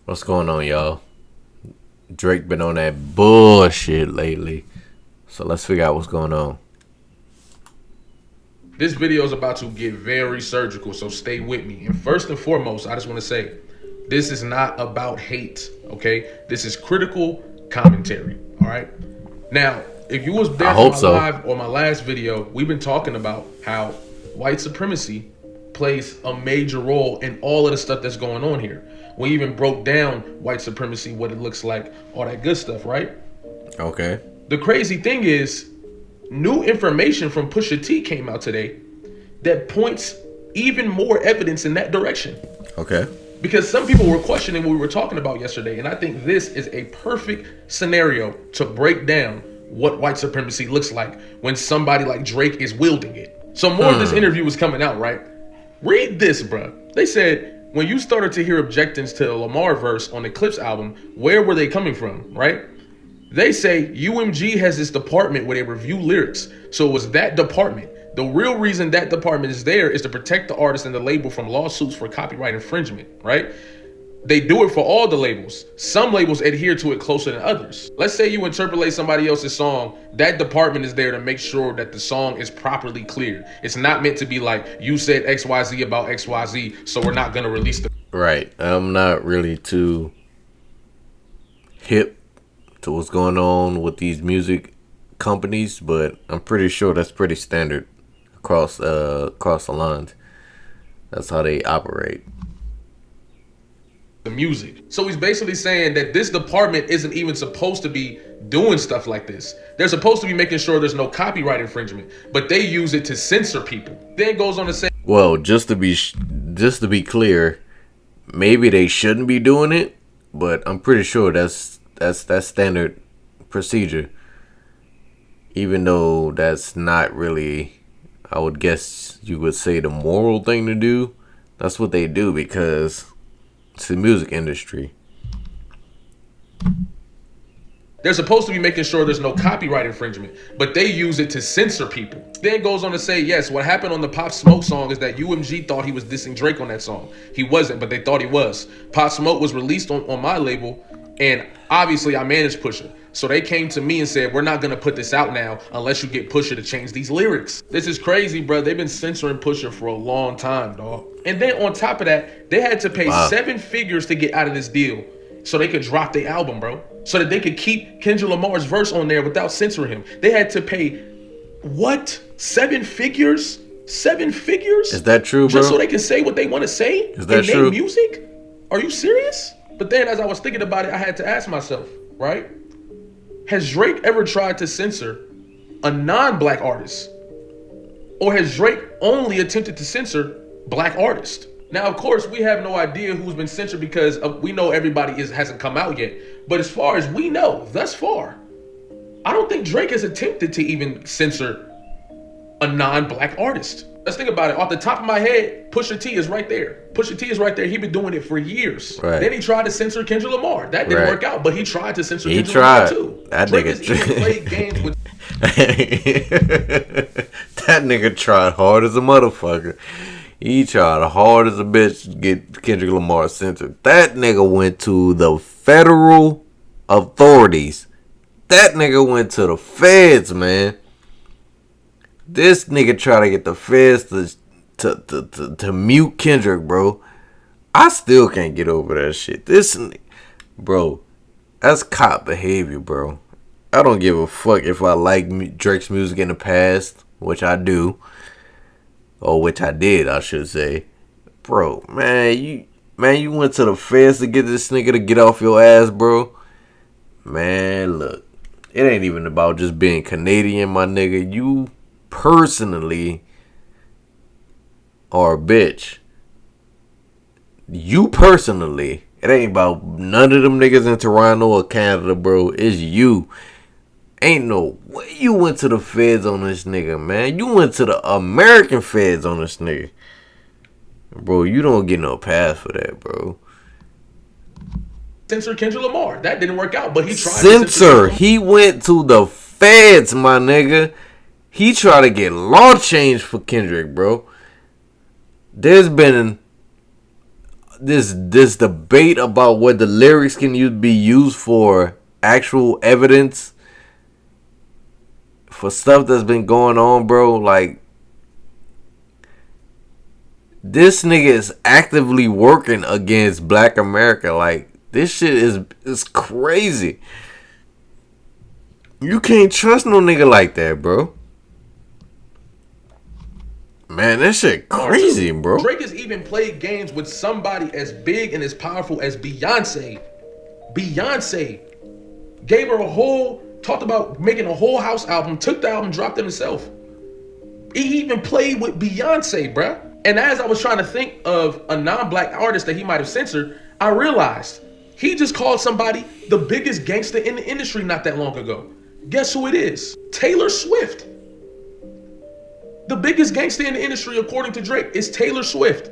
What's going on, y'all? Drake been on that bullshit lately. So let's figure out what's going on. This video is about to get very surgical, so stay with me. And first and foremost, I just want to say, this is not about hate, okay? This is critical commentary, all right? Now, if you was I there for hope my so. live or my last video, we've been talking about how white supremacy plays a major role in all of the stuff that's going on here. We even broke down white supremacy, what it looks like, all that good stuff, right? Okay. The crazy thing is, new information from Pusha T came out today that points even more evidence in that direction. Okay. Because some people were questioning what we were talking about yesterday, and I think this is a perfect scenario to break down what white supremacy looks like when somebody like Drake is wielding it. So more of this interview was coming out, right? Read this, bruh. They said, when you started to hear objections to the Lamar verse on the Clips album, where were they coming from, right? They say UMG has this department where they review lyrics. So it was that department. The real reason that department is there is to protect the artist and the label from lawsuits for copyright infringement, right? They do it for all the labels. Some labels adhere to it closer than others. Let's say you interpolate somebody else's song. That department is there to make sure that the song is properly cleared. It's not meant to be like, you said XYZ about XYZ, so we're not going to release the... Right. I'm not really too hip to what's going on with these music companies, but I'm pretty sure that's pretty standard across the lines. That's how they operate. the music. So he's basically saying that this department isn't even supposed to be doing stuff like this. They're supposed to be making sure there's no copyright infringement, but they use it to censor people. Then goes on to say, Well, just to be clear, maybe they shouldn't be doing it, but I'm pretty sure that's standard procedure. Even though that's not really, I would guess you would say, the moral thing to do. That's what they do because it's the music industry. they're supposed to be making sure there's no copyright infringement, but they use it to censor people. Then goes on to say, yes, what happened on the Pop Smoke song is that UMG thought he was dissing Drake on that song. He wasn't, but they thought he was. Pop Smoke was released on my label, and obviously I managed Pusha. So they came to me and said, we're not going to put this out now unless you get Pusha to change these lyrics. This is crazy, bro. They've been censoring Pusha for a long time, dog. And then on top of that, they had to pay Wow. 7 figures to get out of this deal so they could drop the album, bro. So that they could keep Kendrick Lamar's verse on there without censoring him. They had to pay, what? 7 figures? 7 figures? Is that true, bro? Just so they can say what they want to say? Is that in their true? music? Are you serious? But then as I was thinking about it, I had to ask myself, right? Has Drake ever tried to censor a non-black artist? Or has Drake only attempted to censor black artists? Now, of course, we have no idea who's been censored because we know everybody hasn't come out yet. But as far as we know, thus far, I don't think Drake has attempted to even censor a non-black artist. Let's think about it. Off the top of my head, Pusha T is right there. Pusha T is right there. He's been doing it for years. Right. Then he tried to censor Kendrick Lamar. That didn't Right. work out, but he tried to censor He Kendrick tried. Lamar too. That Drake nigga has even played games with That nigga tried hard as a motherfucker. He tried hard as a bitch to get Kendrick Lamar censored. That nigga went to the federal authorities. That nigga went to the feds, man. This nigga tried to get the feds to mute Kendrick, bro. I still can't get over that shit. Bro, that's cop behavior, bro. I don't give a fuck if I like Drake's music in the past, which I do, or which I did, I should say. Bro, you went to the feds to get this nigga to get off your ass, bro. Man, look, it ain't even about just being Canadian, my nigga. You personally are a bitch. You personally. It ain't about none of them niggas in Toronto or Canada, bro. It's you. Ain't no way you went to the feds on this nigga, man. You went to the American feds on this nigga. Bro, you don't get no pass for that, bro. censor Kendrick Lamar. That didn't work out, but he tried to Censor. He went to the feds, my nigga. He tried to get law change for Kendrick, bro. There's been this debate about what the lyrics can be used for actual evidence for stuff that's been going on, bro. Like, this nigga is actively working against Black America. Like, this shit is crazy. You can't trust no nigga like that, bro. Man, that shit crazy, bro. Drake has even played games with somebody as big and as powerful as Beyonce. Beyonce gave her talked about making a whole house album, took the album, dropped it himself. He even played with Beyonce, bruh. And as I was trying to think of a non-black artist that he might have censored, I realized he just called somebody the biggest gangster in the industry not that long ago. Guess who it is? Taylor Swift. The biggest gangster in the industry, according to Drake, is Taylor Swift.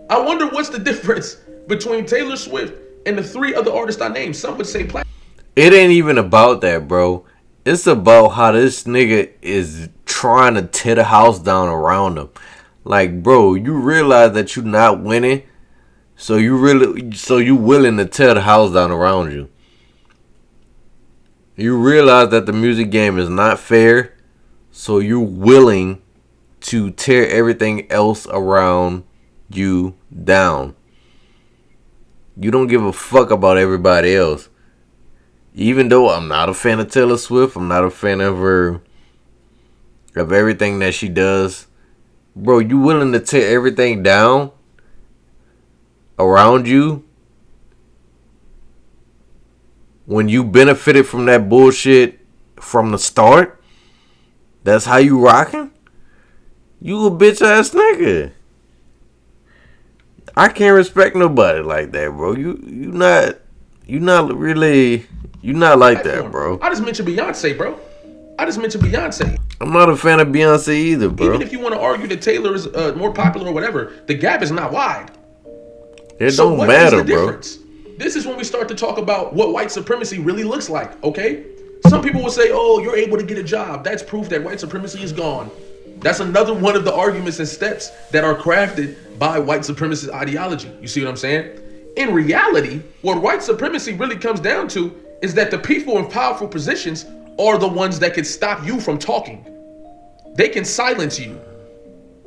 I wonder what's the difference between Taylor Swift and the three other artists I named. Some would say platinum. It ain't even about that, bro. It's about how this nigga is trying to tear the house down around him. Like, bro, you realize that you're not winning, so you willing to tear the house down around you. You realize that the music game is not fair, so you're willing to tear everything else around you down. You don't give a fuck about everybody else. Even though I'm not a fan of Taylor Swift, I'm not a fan of everything that she does. Bro, you willing to tear everything down around you when you benefited from that bullshit from the start? That's how you rocking? You a bitch ass nigga. I can't respect nobody like that, bro. You not like that, bro. I just mentioned Beyonce, bro. I'm not a fan of Beyonce either, bro. Even if you want to argue that Taylor is more popular or whatever, the gap is not wide. It don't matter, bro. This is when we start to talk about what white supremacy really looks like, okay? Some people will say, oh, you're able to get a job. That's proof that white supremacy is gone. That's another one of the arguments and steps that are crafted by white supremacist ideology. You see what I'm saying? In reality, what white supremacy really comes down to is that the people in powerful positions are the ones that can stop you from talking. They can silence you,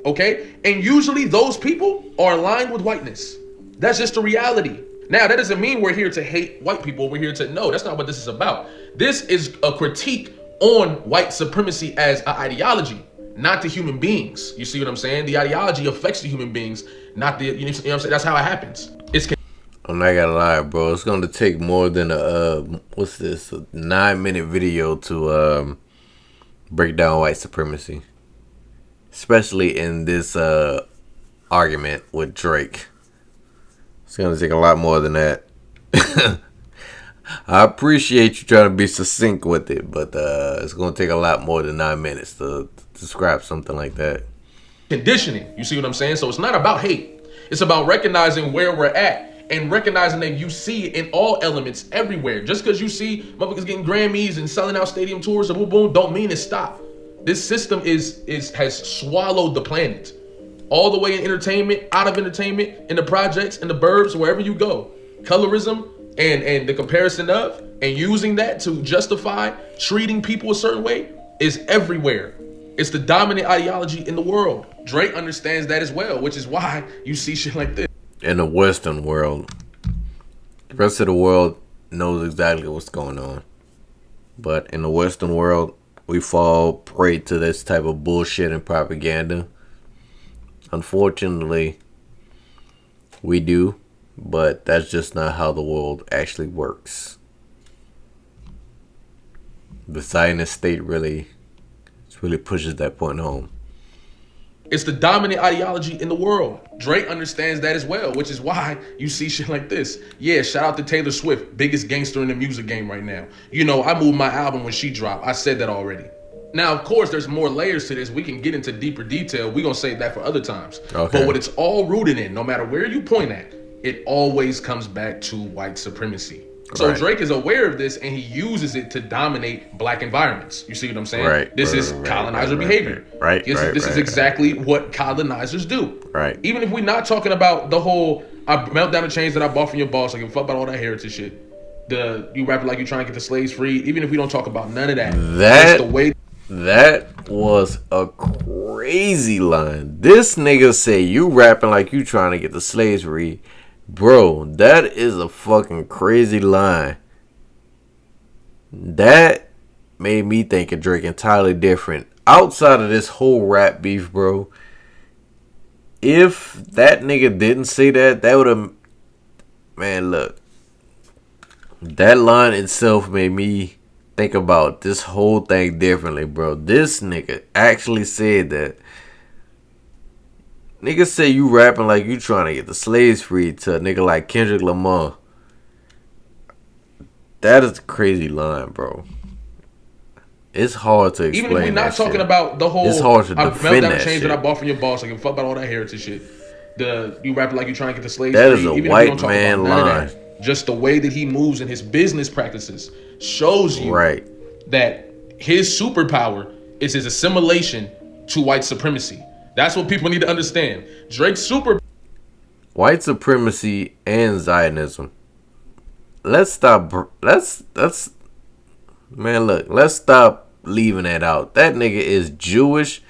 okay? And usually those people are aligned with whiteness. That's just the reality. Now, that doesn't mean we're here to hate white people. We're here to, no, that's not what this is about. This is a critique on white supremacy as an ideology, not the human beings. You see what I'm saying? The ideology affects the human beings, not the, you know what I'm saying? That's how it happens. I'm not gonna lie, bro. It's gonna take more than a 9-minute video to break down white supremacy, especially in this argument with Drake. It's gonna take a lot more than that. I appreciate you trying to be succinct with it, but it's gonna take a lot more than 9 minutes to describe something like that. Conditioning, you see what I'm saying? So it's not about hate. It's about recognizing where we're at and recognizing that you see it in all elements everywhere. Just because you see motherfuckers getting Grammys and selling out stadium tours and boom boom, don't mean it stopped. This system has swallowed the planet. All the way in entertainment, out of entertainment, in the projects, in the burbs, wherever you go. Colorism and the comparison of and using that to justify treating people a certain way is everywhere. It's the dominant ideology in the world. Drake understands that as well, which is why you see shit like this. In the Western world, the rest of the world knows exactly what's going on. But in the Western world, we fall prey to this type of bullshit and propaganda. Unfortunately, we do, but that's just not how the world actually works. The Zionist state really pushes that point home. It's the dominant ideology in the world. Drake understands that as well, which is why you see shit like this. Yeah, shout out to Taylor Swift, biggest gangster in the music game right now. You know, I moved my album when she dropped. I said that already. Now, of course, there's more layers to this. We can get into deeper detail. We're going to save that for other times. Okay. But what it's all rooted in, no matter where you point at, it always comes back to white supremacy. So right. Drake is aware of this and he uses it to dominate black environments. You see what I'm saying? Right. This is colonizer behavior. Right. This is exactly what colonizers do. Right. Even if we're not talking about the whole I melt down the chains that I bought from your boss. I give a fuck about all that heritage shit. You rapping like you trying to get the slaves free. Even if we don't talk about none of that. That's the way. That was a crazy line. This nigga say you rapping like you trying to get the slaves free. Bro, that is a fucking crazy line. That made me think of Drake entirely different. Outside of this whole rap beef, bro. If that nigga didn't say that, that would have... Man, look. That line itself made me think about this whole thing differently, bro. This nigga actually said that. Nigga say you rapping like you trying to get the slaves free to a nigga like Kendrick Lamar. That is a crazy line, bro. It's hard to explain. Even if we're not talking shit. about the whole. It's hard to defend that chains shit. that I bought from your boss. I give a fuck about all that heritage shit. You rapping like you trying to get the slaves that free. Is a even white if we don't talk man about none line. of that. Just the way that he moves in his business practices shows you that his superpower is his assimilation to white supremacy. That's what people need to understand. Drake's white supremacy and Zionism. Let's stop. Let's man. Look, let's stop leaving that out. That nigga is Jewish,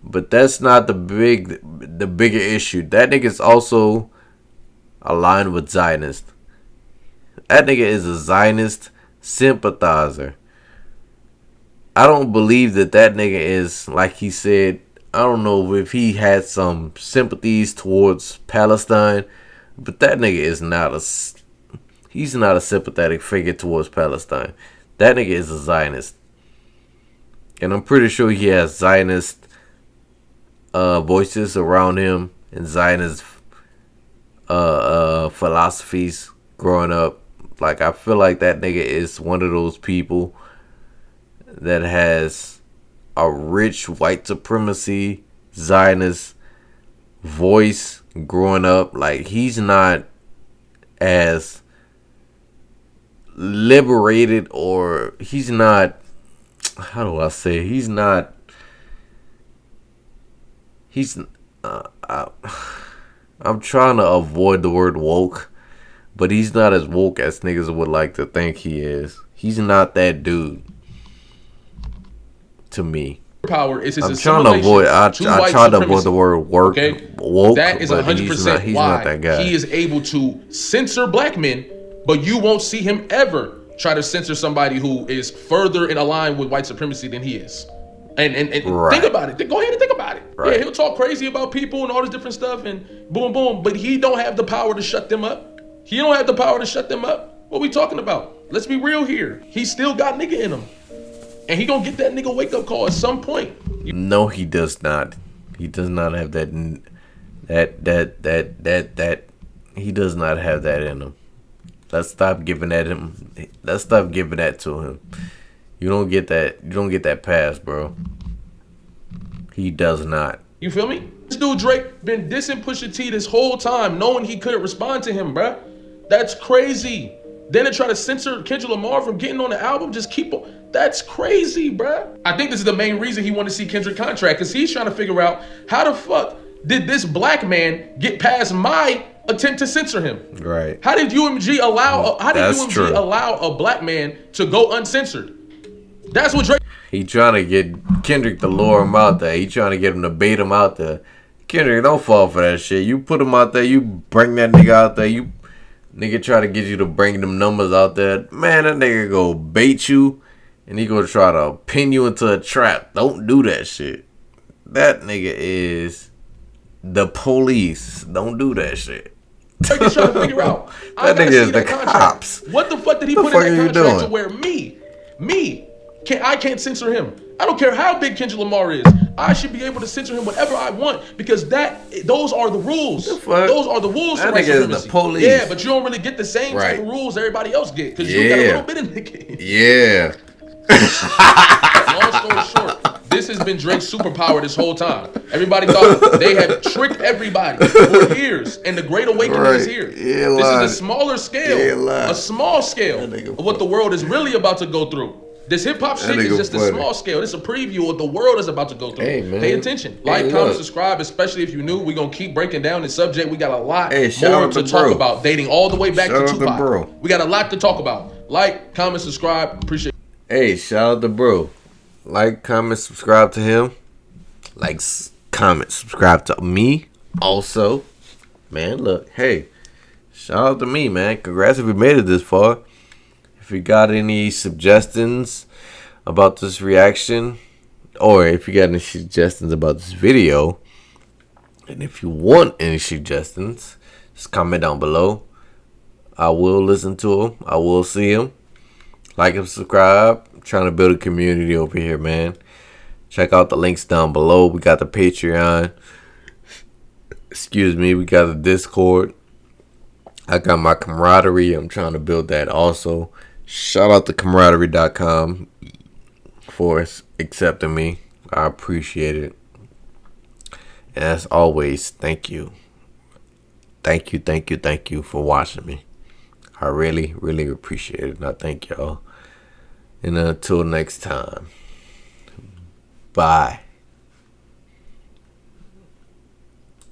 but that's not the bigger issue. That nigga is also aligned with Zionists. That nigga is a Zionist sympathizer. I don't believe that nigga is, like he said, I don't know if he had some sympathies towards Palestine, but that nigga is he's not a sympathetic figure towards Palestine. That nigga is a Zionist. And I'm pretty sure he has Zionist voices around him and Zionist philosophies growing up. Like, I feel like that nigga is one of those people that has a rich white supremacy Zionist voice growing up. Like, he's not as liberated, or he's not, how do I say, I'm trying to avoid the word woke, but he's not as woke as niggas would like to think he is. He's not that dude. To me, power is his I'm trying to avoid. I try to avoid the word work. Okay? Woke. That is 100% he's why not that guy. He is able to censor black men, but you won't see him ever try to censor somebody who is further in line with white supremacy than he is. And think about it. Go ahead and think about it. Right. Yeah, he'll talk crazy about people and all this different stuff and boom, boom. But he don't have the power to shut them up. He don't have the power to shut them up. What we talking about? Let's be real here. He still got nigga in him. And he gonna get that nigga wake up call at some point. No, he does not. He does not have that. He does not have that in him. Let's stop giving that him. Let's stop giving that to him. You don't get that. You don't get that pass, bro. He does not. You feel me? This dude Drake been dissing Pusha T this whole time, knowing he couldn't respond to him, bruh. That's crazy. Then to try to censor Kendrick Lamar from getting on the album, just keep on. That's crazy, bruh. I think this is the main reason he wanted to see Kendrick contract, because he's trying to figure out how the fuck did this black man get past my attempt to censor him? Right. How did UMG allow? Allow a black man to go uncensored? That's what Drake. He trying to get Kendrick to lure him out there. He trying to get him to bait him out there. Kendrick, don't fall for that shit. You put him out there. You bring that nigga out there. You nigga try to get you to bring them numbers out there. Man, that nigga go bait you. And he gonna try to pin you into a trap. Don't do that shit. That nigga is the police. Don't do that shit. Drake is trying to figure out. That nigga is the cops. What the fuck did he put in that contract to where I can't censor him? I don't care how big Kendrick Lamar is. I should be able to censor him whenever I want, because those are the rules. Those are the rules for white supremacy. The police. Yeah, but you don't really get the same type of rules everybody else get, because you got a little bit in the game. Yeah. Long story short, this has been Drake's superpower this whole time. Everybody thought they had tricked everybody for years, and the Great Awakening is here. This is a smaller scale, a small scale of what the world is really about to go through. This hip hop shit is just a small scale. It's a preview of what the world is about to go through. Hey, man. Pay attention. Like, comment, subscribe, especially if you're new. We're going to keep breaking down this subject. We got a lot more to talk about. Dating all the way back to Tupac. We got a lot to talk about. Like, comment, subscribe. Appreciate it. Hey, shout out to bro. Like, comment, subscribe to him. Like, comment, subscribe to me also. Man, look. Hey, shout out to me, man. Congrats if you made it this far. If you got any suggestions about this reaction, or if you got any suggestions about this video, and if you want any suggestions, just comment down below. I will listen to them. I will see them. Like and subscribe. I'm trying to build a community over here, man. Check out the links down below. We got the Patreon. Excuse me. We got the Discord. I got my camaraderie. I'm trying to build that also. Shout out to camaraderie.com for accepting me. I appreciate it. And as always, thank you. Thank you for watching me. I really, really appreciate it. And I thank y'all. And until next time, bye.